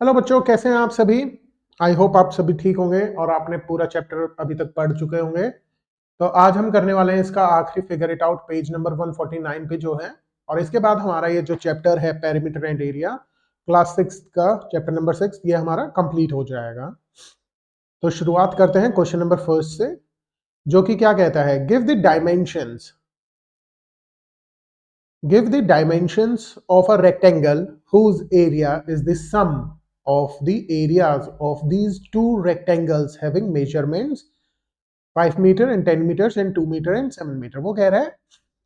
Hello बच्चों, कैसे हैं आप सभी। आई होप आप सभी ठीक होंगे और आपने पूरा चैप्टर अभी तक पढ़ चुके होंगे। तो आज हम करने वाले हैं इसका आखिरी figure it out page number 149 पे जो है। और इसके बाद हमारा ये जो चैप्टर है पेरीमीटर एंड एरिया क्लास 6 का चैप्टर नंबर 6 ये हमारा कंप्लीट हो जाएगा। तो शुरुआत करते हैं क्वेश्चन नंबर फर्स्ट से, जो कि क्या कहता है, give the dimensions Give the dimensions of a rectangle whose area is the sum of the areas of these two rectangles having measurements 5 meter and 10 meters and 2 meter and 7 meter। वो कह रहा है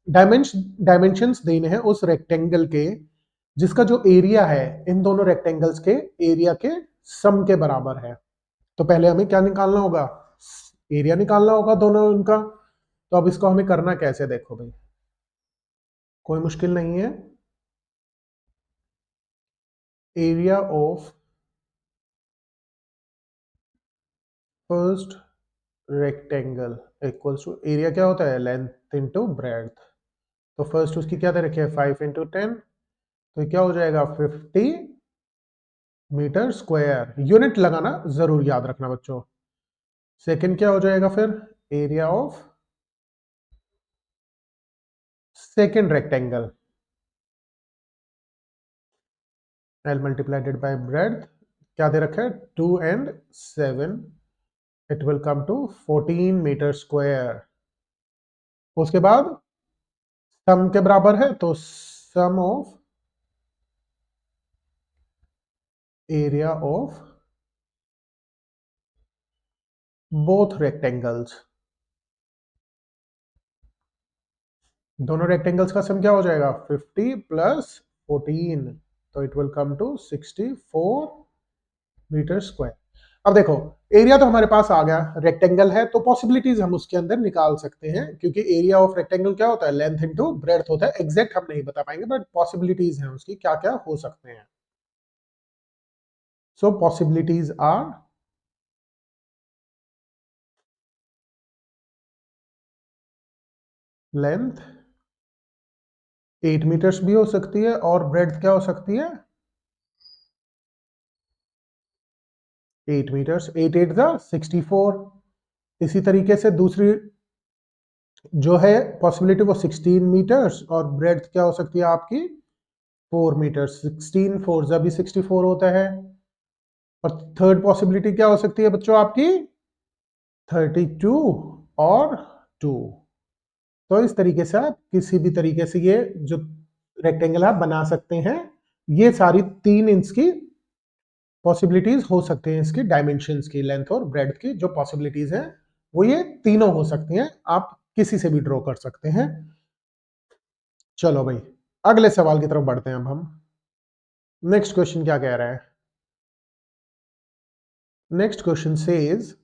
डायमेंशंस देने हैं उस rectangle के जिसका जो एरिया है इन दोनों रेक्टेंगल्स के एरिया के सम के बराबर है। तो पहले हमें क्या निकालना होगा, एरिया निकालना होगा दोनों उनका। तो अब इसको हमें करना कैसे, देखो भाई कोई मुश्किल नहीं है। Area of first rectangle equals to area क्या होता है, लेंथ इनटू ब्रेड्थ। तो फर्स्ट उसकी क्या दे रखी है 5 इंटू 10, तो क्या हो जाएगा 50 मीटर स्क्वायर। यूनिट लगाना जरूर याद रखना बच्चों। सेकंड क्या हो जाएगा फिर, area of second rectangle L multiplied by breadth, क्या दे रखा है 2 and 7, it will come to 14 metre square. उसके बाद सम के बराबर है, तो sum of area of both rectangles, दोनों रेक्टेंगल्स का सम क्या हो जाएगा 50 प्लस 14, तो it will come to 64 metre square. अब देखो एरिया तो हमारे पास आ गया, रेक्टेंगल है तो पॉसिबिलिटीज हम उसके अंदर निकाल सकते हैं, क्योंकि एरिया ऑफ रेक्टेंगल क्या होता है, लेंथ इनटू ब्रेड्थ होता है। एग्जैक्ट हम नहीं बता पाएंगे बट पॉसिबिलिटीज हैं उसकी क्या क्या हो सकते हैं। सो पॉसिबिलिटीज आर लेंथ 8 मीटर्स भी हो सकती है और ब्रेड्थ क्या हो सकती है 8 मीटर्स, 8 8 द 64। इसी तरीके से दूसरी जो है पॉसिबिलिटी वो 16 मीटर्स और ब्रेड्थ क्या हो सकती है आपकी 4 मीटर्स। 16 4 जा भी 64 होता है। और थर्ड पॉसिबिलिटी क्या हो सकती है बच्चों आपकी 32 और 2। तो इस तरीके से आप किसी भी तरीके से ये जो रेक्टेंगल आप बना सकते हैं। ये सारी 3 इंच की पॉसिबिलिटीज हो सकते हैं, इसकी डायमेंशंस की, लेंथ और ब्रेड्थ की जो पॉसिबिलिटीज हैं वो ये तीनों हो सकती हैं। आप किसी से भी ड्रॉ कर सकते हैं। चलो भाई अगले सवाल की तरफ बढ़ते हैं अब हम। नेक्स्ट क्वेश्चन क्या कह रहा है, next question says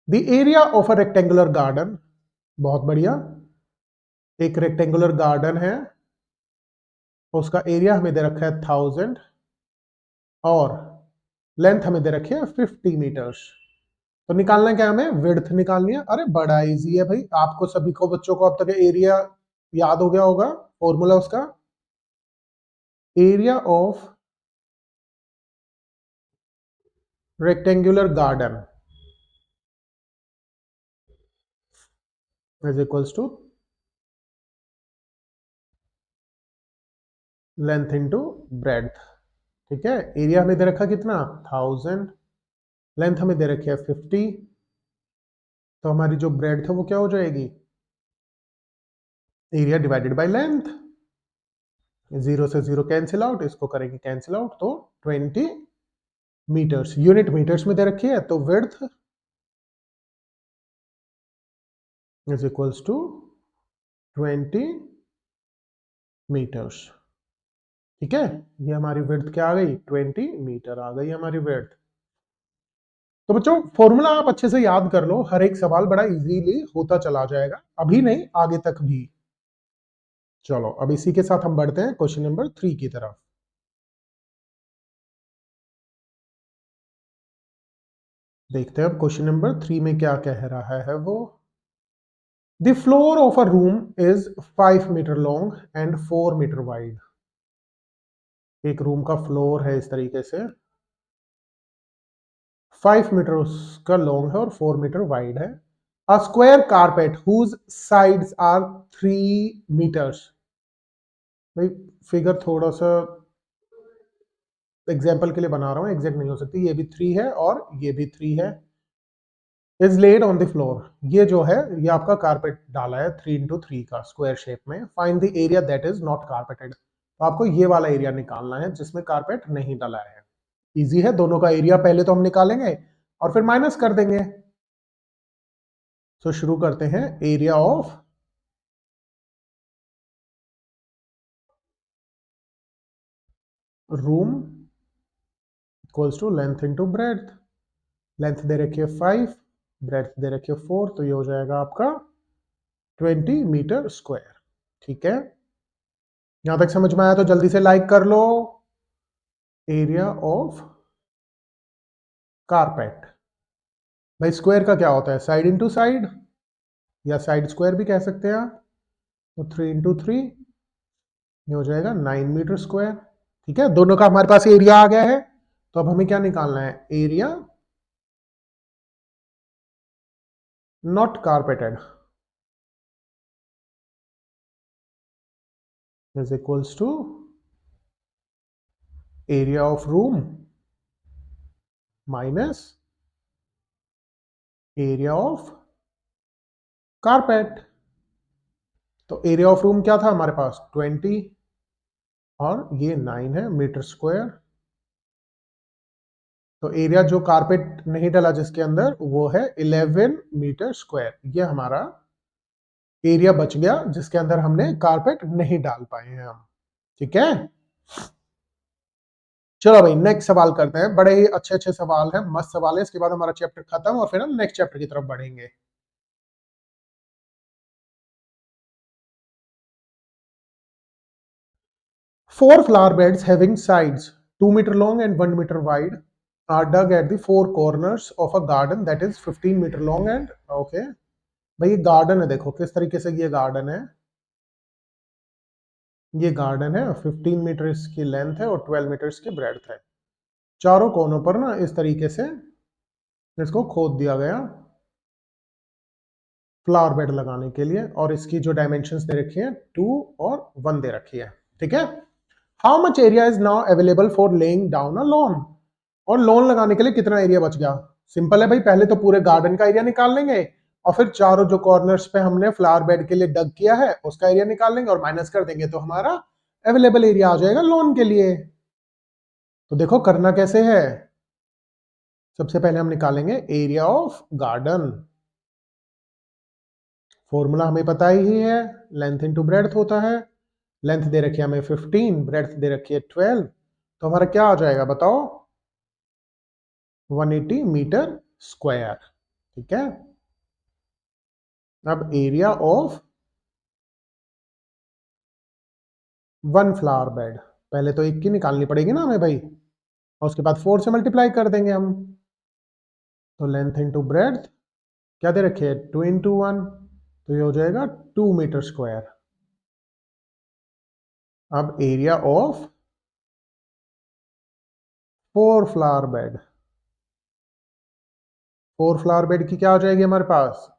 the area of a rectangular garden. बहुत बढ़िया, एक रेक्टेंगुलर गार्डन है, उसका एरिया हमें दे रखा है 1000 और लेंथ हमें दे रखी है 50 मीटर्स। तो निकालना क्या हमें, विड्थ निकालनी है। अरे बड़ा इजी है भाई, आपको सभी को बच्चों को अब तक एरिया याद हो गया होगा, फॉर्मूला उसका area of rectangular garden is equals to length into breadth. ठीक है, एरिया हमें दे रखा कितना 1000, लेंथ हमें दे रखी है 50, तो हमारी जो ब्रेड्थ है वो क्या हो जाएगी एरिया डिवाइडेड बाय लेंथ। 0 से 0 कैंसिल आउट, इसको करेंगे कैंसिल आउट, तो 20 मीटर्स। यूनिट मीटर्स में दे रखी है, तो width is equals to 20 metres. ठीक है, ये हमारी विड्थ क्या आ गई 20 मीटर आ गई हमारी विड्थ। तो बच्चों फॉर्मूला आप अच्छे से याद कर लो, हर एक सवाल बड़ा इजीली होता चला जाएगा, अभी नहीं आगे तक भी। चलो अब इसी के साथ हम बढ़ते हैं क्वेश्चन नंबर 3 की तरफ। देखते हैं अब क्वेश्चन नंबर 3 में क्या कह रहा है वो। The floor of a room is 5 metre long and 4 metre wide. एक रूम का फ्लोर है इस तरीके से 5 मीटर उसका लॉन्ग है और 4 मीटर वाइड है। A square carpet whose sides are 3 metres. भाई फिगर थोड़ा सा एग्जाम्पल के लिए बना रहा हूं, एग्जैक्ट नहीं हो सकती। ये भी 3 है और ये भी 3 है। Is laid on the floor, ये जो है ये आपका कारपेट डाला है 3x3 का स्क्वायर शेप में। Find the area that is not carpeted, तो आपको ये वाला एरिया निकालना है जिसमें कारपेट नहीं डाला है। इजी है, दोनों का एरिया पहले तो हम निकालेंगे और फिर माइनस कर देंगे। तो शुरू करते हैं। Area of room equals to length into breadth. Length दे रखी है 5, ब्रेड्थ दे रखी है 4, तो ये हो जाएगा आपका 20 मीटर स्क्वायर। ठीक है, यहां तक समझ में आया तो जल्दी से लाइक कर लो। एरिया ऑफ कारपेट, भाई स्क्वायर का क्या होता है, साइड इंटू साइड या साइड स्क्वायर भी कह सकते हैं आप। तो 3x3 ये हो जाएगा 9 मीटर स्क्वायर। ठीक है, दोनों का हमारे पास एरिया आ गया है। तो अब हमें क्या निकालना है, area not carpeted is equals to area of room minus area of carpet. तो एरिया ऑफ रूम क्या था हमारे पास 20 और ये 9 है मीटर स्क्वायर। तो एरिया जो कारपेट नहीं डला जिसके अंदर वो है 11 मीटर स्क्वायर। ये हमारा एरिया बच गया जिसके अंदर हमने कारपेट नहीं डाल पाए हैं हम। ठीक है, चलो भाई नेक्स्ट सवाल करते हैं। बड़े ही अच्छे अच्छे सवाल हैं, मस्त सवाल है। इसके बाद हमारा चैप्टर खत्म और फिर हम नेक्स्ट चैप्टर की तरफ बढ़ेंगे। Four flower beds having sides 2 meter long and 1 meter wide are dug at the four corners of a garden that is 15 meter long and okay। भाई ये गार्डन है, देखो किस तरीके से ये गार्डन है। ये गार्डन है, 15 मीटर इसकी लेंथ है और 12 मीटर इसकी ब्रेड्थ है। चारों कोनों पर ना इस तरीके से इसको खोद दिया गया फ्लावर बेड लगाने के लिए, और इसकी जो डायमेंशंस दे रखी है 2 और 1 दे रखी है। ठीक है, how much area is now available for laying down a lawn, और लॉन लगाने के लिए कितना एरिया बच गया। सिंपल है भाई, पहले तो पूरे गार्डन का एरिया निकाल लेंगे और फिर चारों जो कॉर्नर्स पे हमने फ्लावर बेड के लिए डग किया है उसका एरिया निकाल लेंगे और माइनस कर देंगे तो हमारा अवेलेबल एरिया आ जाएगा लॉन के लिए। तो देखो करना कैसे है, सबसे पहले हम निकालेंगे एरिया ऑफ गार्डन। फॉर्मूला हमें पता ही है, लेंथ इंटू ब्रेड्थ होता है। लेंथ दे रखी है हमें 15, ब्रेड्थ दे रखी है 12, तो हमारा क्या आ जाएगा बताओ, 180 मीटर स्क्वायर। ठीक है, अब एरिया ऑफ 1 फ्लावर बेड, पहले तो 1 की निकालनी पड़ेगी ना हमें भाई, और उसके बाद 4 से मल्टीप्लाई कर देंगे हम। तो लेंथ इंटू ब्रेड्थ क्या दे रखे है 2 into 1, तो ये हो जाएगा 2 मीटर स्क्वायर। अब area of 4 flower bed, 4 flower bed की क्या हो जाएगी हमारे पास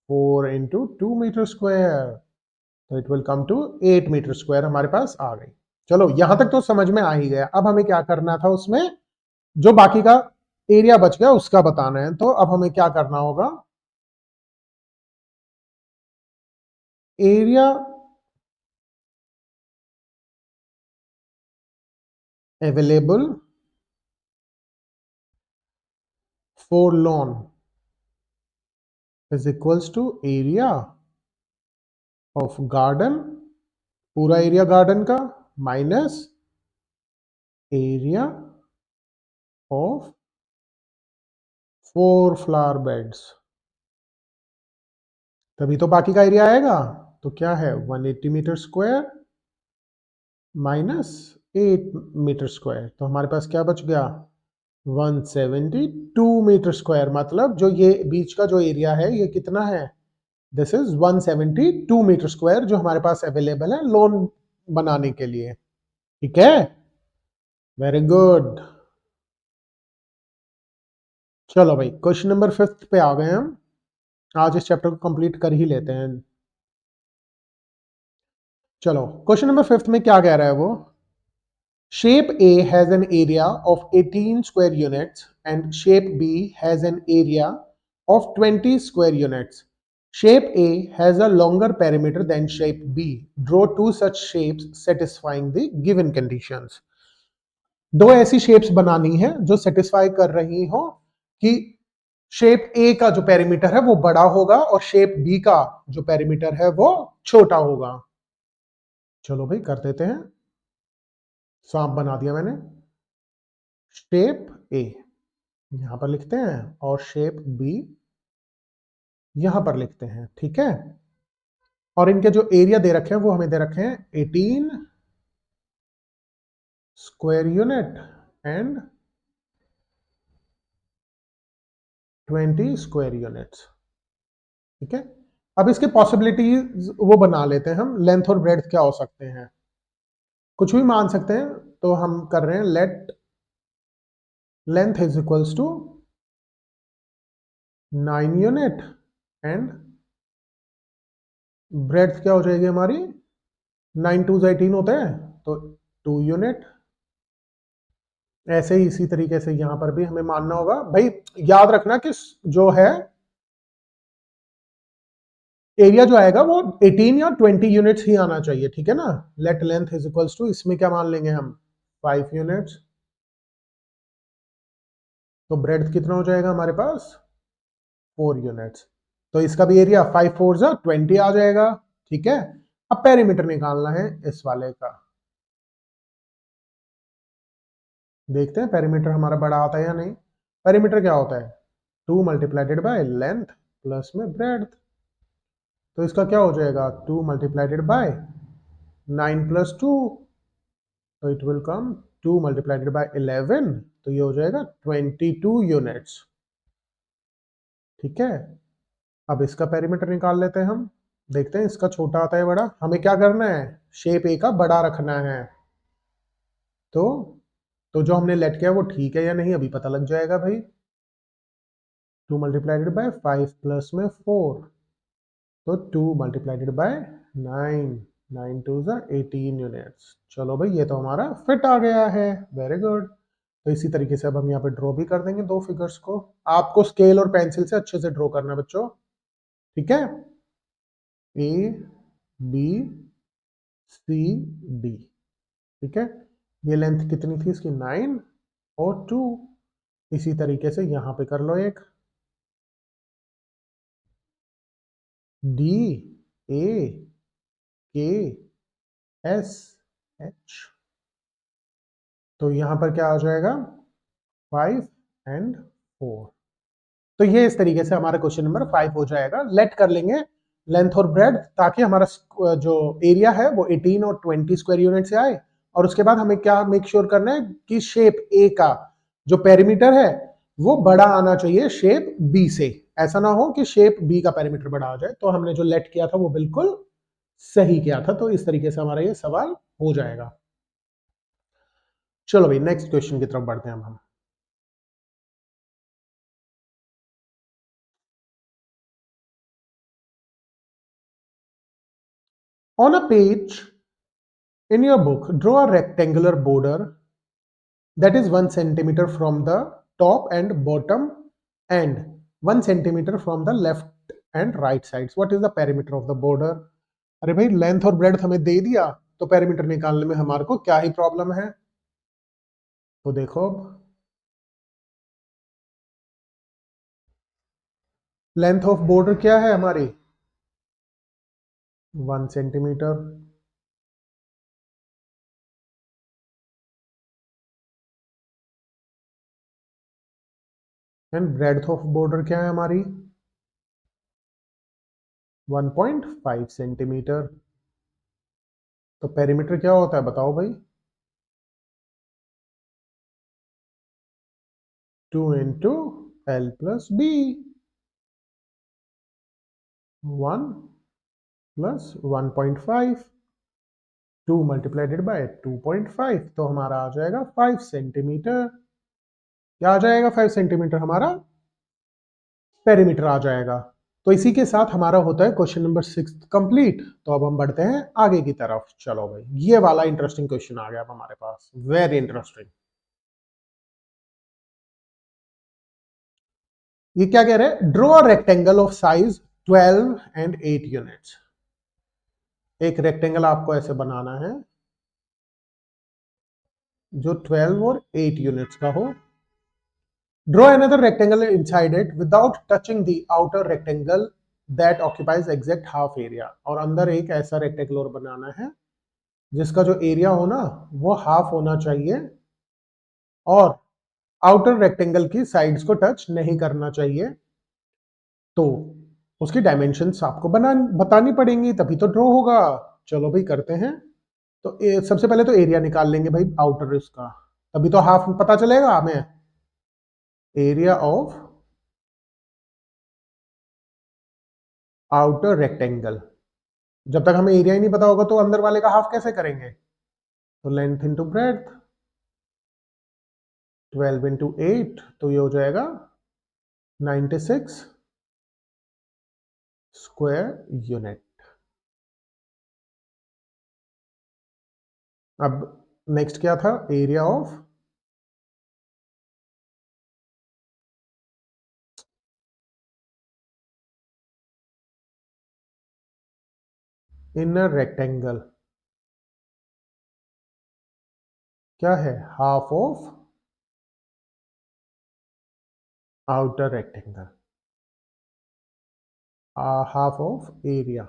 4 into 2 मीटर स्क्वायर, तो it will come to 8 metre square हमारे पास आ गई। चलो यहां तक तो समझ में आ ही गया। अब हमें क्या करना था, उसमें जो बाकी का एरिया बच गया उसका बताना है। तो अब हमें क्या करना होगा, area available for lawn is equals to area of garden, पूरा एरिया गार्डन का, minus area of 4 flower beds, तभी तो बाकी का एरिया आएगा। तो क्या है 180 metre square minus 8 metre square, तो हमारे पास क्या बच गया 172 मीटर स्क्वायर। मतलब जो ये बीच का जो एरिया है ये कितना है, दिस इज 172 मीटर स्क्वायर जो हमारे पास अवेलेबल है लोन बनाने के लिए। ठीक है, वेरी गुड। चलो भाई क्वेश्चन नंबर 5 पे आ गए हम। आज इस चैप्टर को कंप्लीट कर ही लेते हैं। चलो क्वेश्चन नंबर 5 में क्या कह रहा है वो। Shape A has an area of 18 square units and shape B has an area of 20 square units. Shape A has a longer perimeter than shape B. Draw two such shapes satisfying the given conditions. दो ऐसी shapes बनानी है जो satisfy कर रही हो कि shape ए का जो पेरीमीटर है वो बड़ा होगा और शेप बी का जो पेरीमीटर है वो छोटा होगा। चलो भाई कर देते हैं। सांप बना दिया मैंने। शेप ए यहां पर लिखते हैं और शेप बी यहां पर लिखते हैं, ठीक है। और इनके जो एरिया दे रखे हैं वो हमें दे रखे हैं 18 square unit and 20 square units, ठीक है। अब इसके पॉसिबिलिटीज वो बना लेते हैं हम, लेंथ और ब्रेड्थ क्या हो सकते हैं, कुछ भी मान सकते हैं। तो हम कर रहे हैं let length is equals to 9 unit and breadth क्या हो जाएगी हमारी, 9 2 18 होते हैं तो 2 यूनिट। ऐसे ही इसी तरीके से यहां पर भी हमें मानना होगा भाई। याद रखना कि जो है एरिया जो आएगा वो 18 या 20 यूनिट्स ही आना चाहिए, ठीक है ना। Let length is equals to, इसमें क्या मान लेंगे हम, 5 यूनिट्स। तो ब्रेड्थ कितना हो जाएगा हमारे पास, 4 यूनिट्स। तो इसका भी एरिया 5 4 जा 20 आ जाएगा, ठीक है। अब पेरीमीटर निकालना है इस वाले का। देखते हैं पेरीमीटर हमारा बड़ा आता है या नहीं। पेरीमीटर क्या होता है, 2 मल्टीप्लाइडेड बाय लेंथ प्लस में ब्रेड्थ। तो इसका क्या हो जाएगा, 2 मल्टीप्लाइडेड बाय 9 प्लस 2, तो it will come 2 multiplied bye 11, तो ये हो जाएगा 22 यूनिट्स, ठीक है। अब इसका पेरीमीटर निकाल लेते हैं हम। देखते हैं इसका छोटा आता है बड़ा। हमें क्या करना है, शेप ए का बड़ा रखना है। तो जो हमने लेट किया वो ठीक है या नहीं अभी पता लग जाएगा भाई। 2 मल्टीप्लाइडेड बाय 5 प्लस में 4, तो 2 मल्टीप्लाइडेड बाय 9, 9 2 जा 18 यूनिट्स। चलो भाई ये तो हमारा फिट आ गया है, वेरी गुड। तो इसी तरीके से अब हम यहाँ पे ड्रॉ भी कर देंगे दो फिगर्स को। आपको स्केल और पेंसिल से अच्छे से ड्रॉ करना है बच्चों, ठीक है। ए बी सी डी, ठीक है। ये लेंथ कितनी थी इसकी, 9 और 2। इसी तरीके से यहां पे कर लो एक, डी ए के एस एच। तो यहां पर क्या आ जाएगा, 5 एंड 4। तो ये इस तरीके से हमारा क्वेश्चन नंबर 5 हो जाएगा। लेट कर लेंगे लेंथ और ब्रेड, ताकि हमारा जो एरिया है वो 18 और 20 स्क्वायर यूनिट से आए। और उसके बाद हमें क्या मेक श्योर करना है कि शेप ए का जो पेरीमीटर है वो बड़ा आना चाहिए शेप बी से। ऐसा ना हो कि शेप बी का पेरीमीटर बड़ा आ जाए। तो हमने जो लेट किया था वो बिल्कुल सही किया था। तो इस तरीके से हमारा ये सवाल हो जाएगा। चलो भाई नेक्स्ट क्वेश्चन की तरफ बढ़ते हैं हम। On a page in your book, draw a rectangular border that is 1 centimeter from the top and bottom and 1 centimeter from the left and right sides. What is the perimeter of the border? अरे भाई length और breadth हमें दे दिया, तो perimeter निकालने में हमारे को क्या ही प्रॉब्लम है। तो देखो लेंथ ऑफ बॉर्डर क्या है हमारी, 1 centimetre. And breadth of border क्या है हमारी, 1.5 सेंटीमीटर। तो पेरीमीटर क्या होता है बताओ भाई, 2 into L plus B, 1 plus 1.5, 2 multiplied by 2.5, तो हमारा आ जाएगा 5 सेंटीमीटर। क्या आ जाएगा 5 सेंटीमीटर हमारा, पेरीमीटर आ जाएगा। तो इसी के साथ हमारा होता है क्वेश्चन नंबर 6 कंप्लीट। तो अब हम बढ़ते हैं आगे की तरफ। चलो भाई, ये वाला इंटरेस्टिंग क्वेश्चन आ गया अब हमारे पास, वेरी इंटरेस्टिंग। ये क्या कह रहे हैं? Draw a rectangle of size 12 and 8 units. एक रेक्टेंगल आपको ऐसे बनाना है जो 12 और 8 यूनिट्स का हो। Draw another rectangle inside it without touching the outer rectangle that occupies exact half area. और अंदर एक ऐसा रेक्टेंगल और बनाना है जिसका जो एरिया हो ना वो हाफ होना चाहिए, और आउटर रेक्टेंगल की साइड्स को टच नहीं करना चाहिए। तो उसकी डायमेंशंस आपको बतानी पड़ेंगी, तभी तो ड्रॉ होगा। चलो भाई करते हैं। तो सबसे पहले तो एरिया निकाल लेंगे भाई आउटर इसका, तभी तो हाफ पता चलेगा हमें। Area of outer rectangle. जब तक हमें एरिया ही नहीं पता होगा तो अंदर वाले का हाफ कैसे करेंगे? तो लेंथ इंटू ब्रेड्थ, 12 इंटू 8, तो ये हो जाएगा 96 स्क्वायर यूनिट। अब नेक्स्ट क्या था? Area of inner rectangle. क्या है? Half of outer rectangle, half of area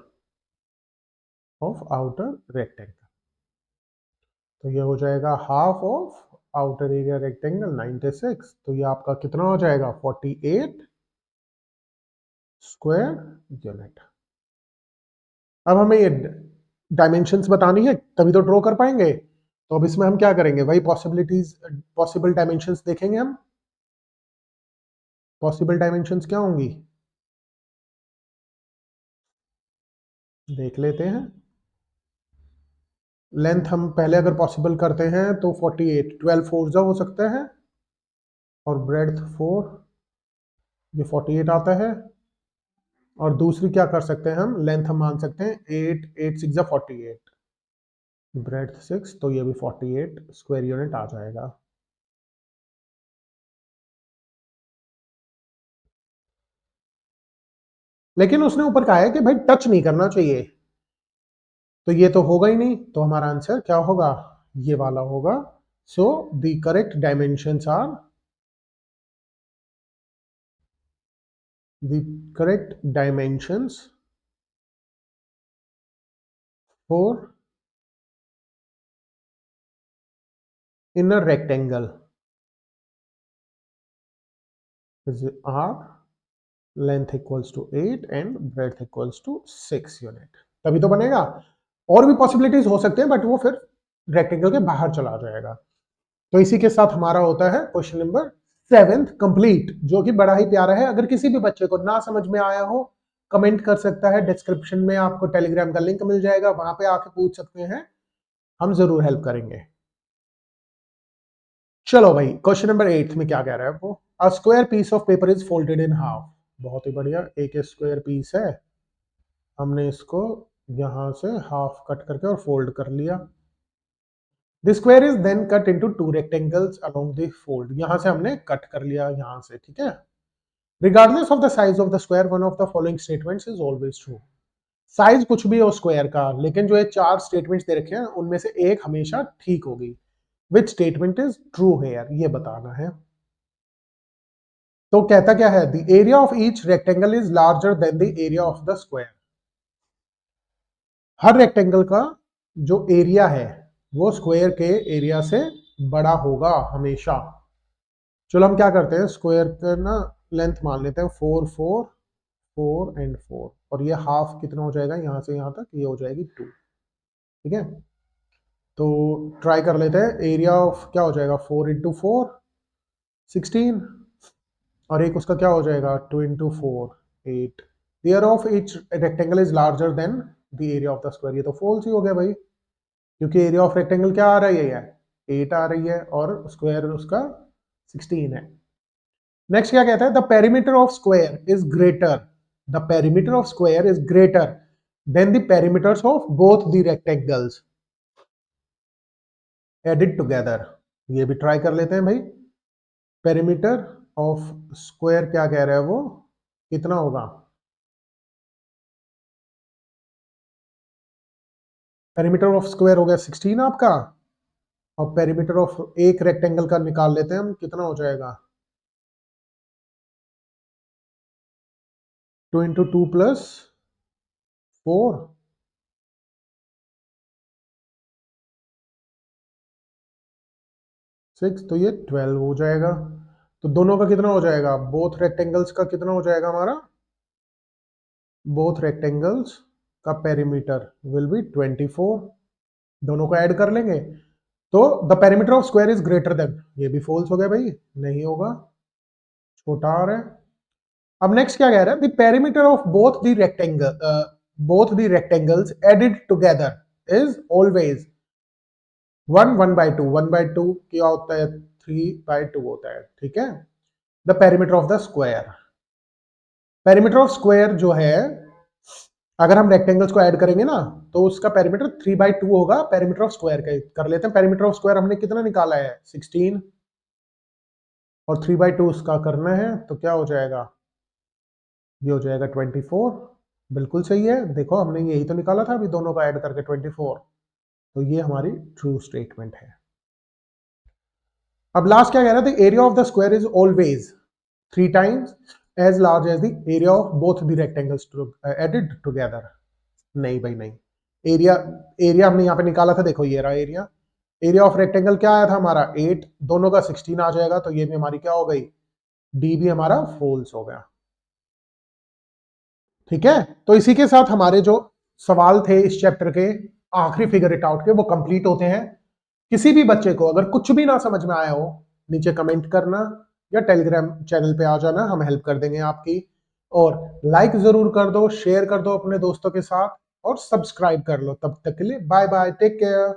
of outer rectangle. तो ये हो जाएगा half of outer area rectangle 96। तो ये आपका कितना हो जाएगा? 48 स्क्वायर यूनिट। अब हमें ये डायमेंशंस बतानी है तभी तो ड्रॉ कर पाएंगे। तो अब इसमें हम क्या करेंगे भाई? पॉसिबिलिटीज, पॉसिबल डायमेंशंस देखेंगे हम। पॉसिबल डायमेंशंस क्या होंगी देख लेते हैं। लेंथ हम पहले अगर पॉसिबल करते हैं तो 48, 12 फोर हो सकता है, और ब्रेड्थ 4, ये 48 आता है। और दूसरी क्या कर सकते हैं हम? लेंथ हम मान सकते हैं 8, 8 6 48, ब्रेड्थ 6, तो ये भी 48 स्क्वायर यूनिट आ जाएगा। लेकिन उसने ऊपर कहा है कि भाई टच नहीं करना चाहिए, तो ये तो होगा ही नहीं। तो हमारा आंसर क्या होगा? ये वाला होगा। So the correct dimensions are, the correct dimensions for inner rectangle is r length equals to 8 and breadth equals to 6 unit. तभी तो बनेगा। और भी पॉसिबिलिटीज हो सकते हैं बट वो फिर रेक्टेंगल के बाहर चला जाएगा। तो इसी के साथ हमारा होता है क्वेश्चन नंबर 7 कंप्लीट, जो कि बड़ा ही प्यारा है। अगर किसी भी बच्चे को ना समझ में आया हो, कमेंट कर सकता है। डिस्क्रिप्शन में आपको टेलीग्राम का लिंक मिल जाएगा, वहां पे आके पूछ सकते हैं, हम जरूर हेल्प करेंगे। चलो भाई, क्वेश्चन नंबर 8 में क्या कह रहा है वो? A square piece of paper is folded in half. बहुत ही बढ़िया, एक स्क्वायर पीस है, हमने इसको यहां से हाफ कट करके और फोल्ड कर लिया। The square is then cut into two rectangles along the fold. यहां से हमने कट कर लिया यहां से, ठीक है। Regardless of the size of the square, one of the following statements is always true. Size कुछ भी हो स्क्वायर का, लेकिन जो ये चार स्टेटमेंट्स दे रखे हैं उनमें से एक हमेशा ठीक होगी। Which statement is true here, ये बताना है। तो कहता क्या है? The area of each rectangle is larger than the area of the square. हर रेक्टेंगल का जो एरिया है वो स्क्वायर के एरिया से बड़ा होगा हमेशा। चलो हम क्या करते हैं, स्क्वायर का ना लेंथ मान लेते हैं 4 4 4 एंड 4, और ये हाफ कितना हो जाएगा यहां से यहां तक? ये हो जाएगी 2, ठीक है। तो ट्राई कर लेते हैं। एरिया ऑफ क्या हो जाएगा? 4 इंटू 4 16, और एक उसका क्या हो जाएगा? 2 into 4 8। The area of each rectangle is larger than the area of the square. ये तो फॉल्स ही हो गया भाई, क्योंकि एरिया ऑफ रेक्टेंगल क्या आ रही है? 8 आ रही है, और स्क्वायर उसका 16 है। नेक्स्ट क्या कहता है, the perimeter of square is greater, the perimeter of square is greater than the perimeters of both the rectangles added together. ये भी ट्राई कर लेते हैं भाई। पेरीमीटर ऑफ स्क्वायर क्या कह रहा है वो, कितना होगा? पेरीमीटर ऑफ स्क्वायर हो गया 16 आपका, और पेरीमीटर ऑफ एक रेक्टेंगल का निकाल लेते हैं हम, कितना हो जाएगा? 2 इंटू 2 प्लस 4, 6, तो ये 12 हो जाएगा। तो दोनों का कितना हो जाएगा? बोथ रेक्टेंगल्स का कितना हो जाएगा हमारा? बोथ रेक्टेंगल्स का पेरीमीटर विल बी 24। दोनों को ऐड कर लेंगे तो the perimeter of square is greater than, ये भी फॉल्स हो गया भाई, नहीं होगा, छोटा आ रहा है। अब नेक्स्ट क्या कह रहा है, the perimeter of both the rectangles added together is always 1/2, 1/2 क्या होता है? 3/2 होता है, ठीक है। The perimeter of the square, perimeter of square जो है, अगर हम रेक्टेंगल्स को ऐड करेंगे ना तो उसका पेरीमीटर 3/2 होगा। पेरीमीटर ऑफ स्क्वायर का कर लेते हैं। पेरीमीटर ऑफ स्क्वायर हमने कितना निकाला है? 16, और 3/2 उसका करना है तो क्या हो जाएगा? ये हो जाएगा 24। बिल्कुल सही है, देखो हमने यही तो निकाला था अभी दोनों का ऐड करके 24, तो ये हमारी ट्रू स्टेटमेंट है। अब लास्ट क्या कह रहा था, area of the square is always 3 times as large as the area of both the rectangles added together. नहीं भाई नहीं, एरिया एरिया हमने यहाँ पे निकाला था, देखो ये रहा एरिया। एरिया ऑफ रेक्टेंगल क्या आया था हमारा? 8, दोनों का 16 आ जाएगा, तो ये भी हमारी क्या हो गई? डी भी हमारा फॉल्स हो गया, ठीक है। तो इसी के साथ हमारे जो सवाल थे इस चैप्टर के आखिरी फिगर इट आउट के वो कंप्लीट होते हैं। किसी भी बच्चे को अगर कुछ भी ना समझ में आया हो, नीचे कमेंट करना या टेलीग्राम चैनल पे आ जाना, हम हेल्प कर देंगे आपकी। और लाइक जरूर कर दो, शेयर कर दो अपने दोस्तों के साथ, और सब्सक्राइब कर लो। तब तक के लिए बाय बाय, टेक केयर।